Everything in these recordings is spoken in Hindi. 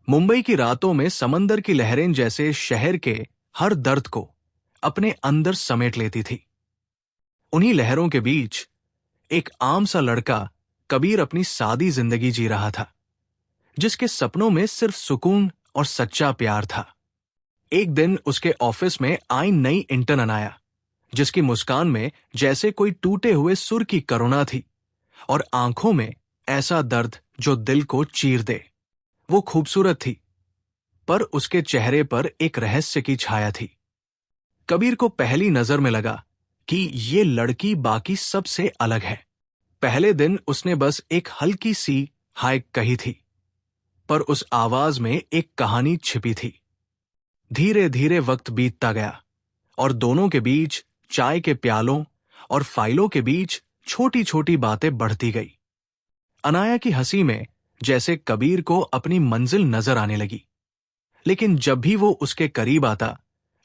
मुंबई की रातों में समंदर की लहरें जैसे शहर के हर दर्द को अपने अंदर समेट लेती थी। उन्हीं लहरों के बीच एक आम सा लड़का कबीर अपनी सादी जिंदगी जी रहा था, जिसके सपनों में सिर्फ सुकून और सच्चा प्यार था। एक दिन उसके ऑफिस में आई नई इंटर्न अनाया, जिसकी मुस्कान में जैसे कोई टूटे हुए सुर की करुणा थी और आंखों में ऐसा दर्द जो दिल को चीर दे। वो खूबसूरत थी, पर उसके चेहरे पर एक रहस्य की छाया थी। कबीर को पहली नजर में लगा कि ये लड़की बाकी सबसे अलग है। पहले दिन उसने बस एक हल्की सी हाय कही थी, पर उस आवाज में एक कहानी छिपी थी। धीरे धीरे वक्त बीतता गया और दोनों के बीच चाय के प्यालों और फाइलों के बीच छोटी छोटी बातें बढ़ती गई। अनाया की हंसी में जैसे कबीर को अपनी मंजिल नजर आने लगी, लेकिन जब भी वो उसके करीब आता,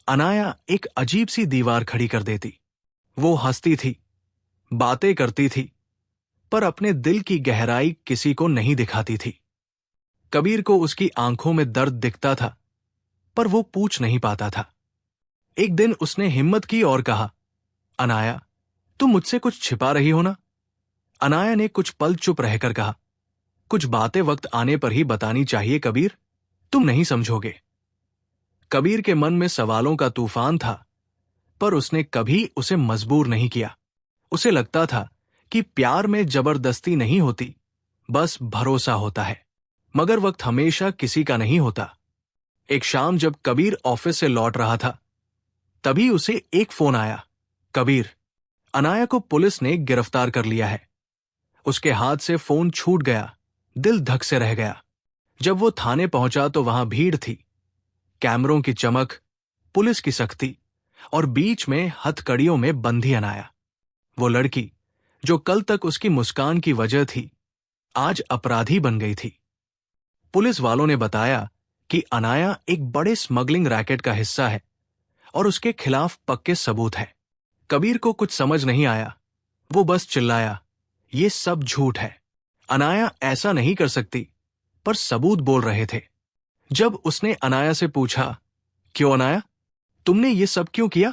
अनाया एक अजीब सी दीवार खड़ी कर देती। वो हंसती थी, बातें करती थी, पर अपने दिल की गहराई किसी को नहीं दिखाती थी। कबीर को उसकी आंखों में दर्द दिखता था, पर वो पूछ नहीं पाता था। एक दिन उसने हिम्मत की और कहा, अनाया, तुम मुझसे कुछ छिपा रही हो ना? अनाया ने कुछ पल चुप रहकर कहा, कुछ बातें वक्त आने पर ही बतानी चाहिए कबीर, तुम नहीं समझोगे। कबीर के मन में सवालों का तूफान था, पर उसने कभी उसे मजबूर नहीं किया। उसे लगता था कि प्यार में जबरदस्ती नहीं होती, बस भरोसा होता है। मगर वक्त हमेशा किसी का नहीं होता। एक शाम जब कबीर ऑफिस से लौट रहा था, तभी उसे एक फोन आया, कबीर, अनाया को पुलिस ने गिरफ्तार कर लिया है। उसके हाथ से फोन छूट गया, दिल धक से रह गया। जब वो थाने पहुंचा तो वहां भीड़ थी, कैमरों की चमक, पुलिस की सख्ती और बीच में हथकड़ियों में बंधी अनाया। वो लड़की जो कल तक उसकी मुस्कान की वजह थी, आज अपराधी बन गई थी। पुलिस वालों ने बताया कि अनाया एक बड़े स्मगलिंग रैकेट का हिस्सा है और उसके खिलाफ पक्के सबूत हैं। कबीर को कुछ समझ नहीं आया। वो बस चिल्लाया, ये सब झूठ है, अनाया ऐसा नहीं कर सकती, पर सबूत बोल रहे थे। जब उसने अनाया से पूछा, क्यों अनाया, तुमने ये सब क्यों किया?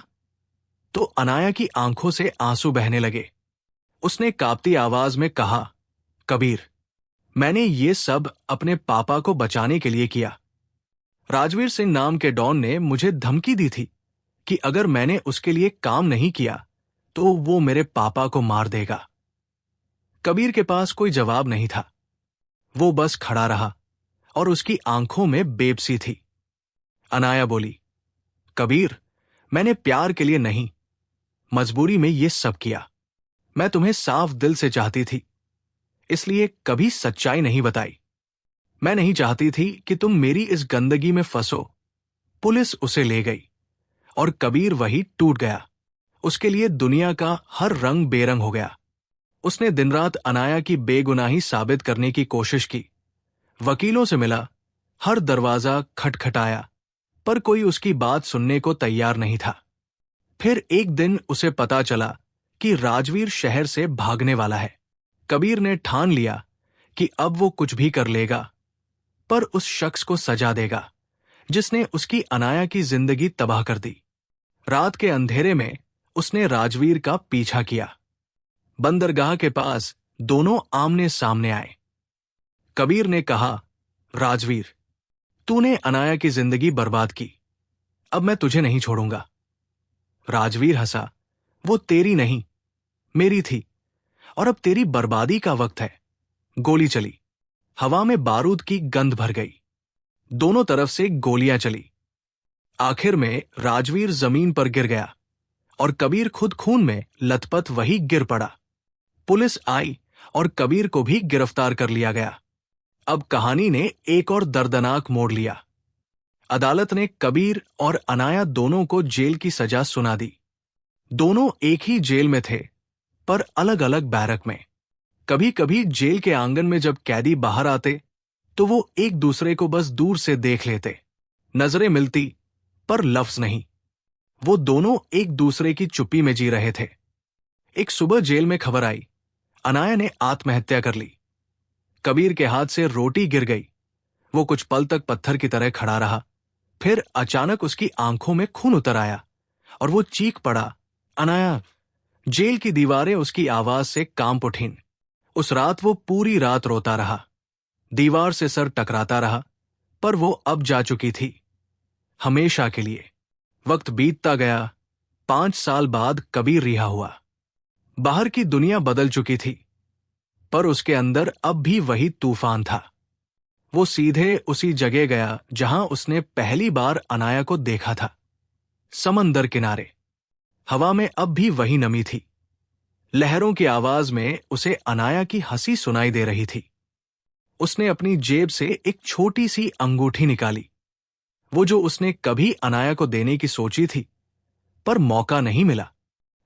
तो अनाया की आंखों से आंसू बहने लगे। उसने कांपती आवाज में कहा, कबीर, मैंने ये सब अपने पापा को बचाने के लिए किया। राजवीर सिंह नाम के डॉन ने मुझे धमकी दी थी कि अगर मैंने उसके लिए काम नहीं किया तो वो मेरे पापा को मार देगा। कबीर के पास कोई जवाब नहीं था। वो बस खड़ा रहा और उसकी आंखों में बेबसी थी। अनाया बोली, कबीर, मैंने प्यार के लिए नहीं, मजबूरी में ये सब किया। मैं तुम्हें साफ दिल से चाहती थी, इसलिए कभी सच्चाई नहीं बताई। मैं नहीं चाहती थी कि तुम मेरी इस गंदगी में फंसो। पुलिस उसे ले गई और कबीर वही टूट गया। उसके लिए दुनिया का हर रंग बेरंग हो गया। उसने दिन रात अनाया की बेगुनाही साबित करने की कोशिश की, वकीलों से मिला, हर दरवाजा खटखटाया, पर कोई उसकी बात सुनने को तैयार नहीं था। फिर एक दिन उसे पता चला कि राजवीर शहर से भागने वाला है। कबीर ने ठान लिया कि अब वो कुछ भी कर लेगा, पर उस शख्स को सजा देगा जिसने उसकी अनाया की जिंदगी तबाह कर दी। रात के अंधेरे में उसने राजवीर का पीछा किया। बंदरगाह के पास दोनों आमने सामने आए। कबीर ने कहा, राजवीर, तूने अनाया की जिंदगी बर्बाद की, अब मैं तुझे नहीं छोड़ूंगा। राजवीर हंसा, वो तेरी नहीं, मेरी थी, और अब तेरी बर्बादी का वक्त है। गोली चली, हवा में बारूद की गंध भर गई। दोनों तरफ से गोलियां चली। आखिर में राजवीर जमीन पर गिर गया और कबीर खुद खून में लथपथ वही गिर पड़ा। पुलिस आई और कबीर को भी गिरफ्तार कर लिया गया। अब कहानी ने एक और दर्दनाक मोड़ लिया। अदालत ने कबीर और अनाया दोनों को जेल की सजा सुना दी। दोनों एक ही जेल में थे, पर अलग अलग बैरक में। कभी कभी जेल के आंगन में जब कैदी बाहर आते तो वो एक दूसरे को बस दूर से देख लेते। नजरें मिलती, पर लफ्ज नहीं। वो दोनों एक दूसरे की चुप्पी में जी रहे थे। एक सुबह जेल में खबर आई, अनाया ने आत्महत्या कर ली। कबीर के हाथ से रोटी गिर गई। वो कुछ पल तक पत्थर की तरह खड़ा रहा, फिर अचानक उसकी आंखों में खून उतर आया और वो चीख पड़ा, अनाया। जेल की दीवारें उसकी आवाज से कांप उठीं। उस रात वो पूरी रात रोता रहा, दीवार से सर टकराता रहा, पर वो अब जा चुकी थी, हमेशा के लिए। वक्त बीतता गया। 5 साल बाद कबीर रिहा हुआ। बाहर की दुनिया बदल चुकी थी, पर उसके अंदर अब भी वही तूफान था। वो सीधे उसी जगह गया जहां उसने पहली बार अनाया को देखा था, समंदर किनारे। हवा में अब भी वही नमी थी। लहरों की आवाज में उसे अनाया की हंसी सुनाई दे रही थी। उसने अपनी जेब से एक छोटी सी अंगूठी निकाली, वो जो उसने कभी अनाया को देने की सोची थी, पर मौका नहीं मिला।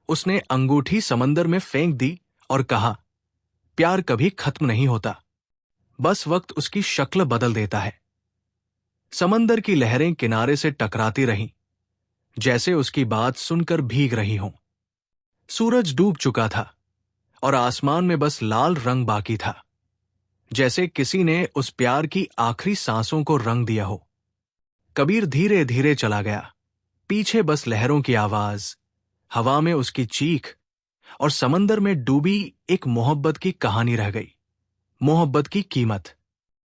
उसने अंगूठी समंदर में फेंक दी और कहा, प्यार कभी खत्म नहीं होता, बस वक्त उसकी शक्ल बदल देता है। समंदर की लहरें किनारे से टकराती रहीं, जैसे उसकी बात सुनकर भीग रही हों। सूरज डूब चुका था और आसमान में बस लाल रंग बाकी था, जैसे किसी ने उस प्यार की आखिरी सांसों को रंग दिया हो। कबीर धीरे धीरे चला गया, पीछे बस लहरों की आवाज, हवा में उसकी चीख और समंदर में डूबी एक मोहब्बत की कहानी रह गई। मोहब्बत की कीमत।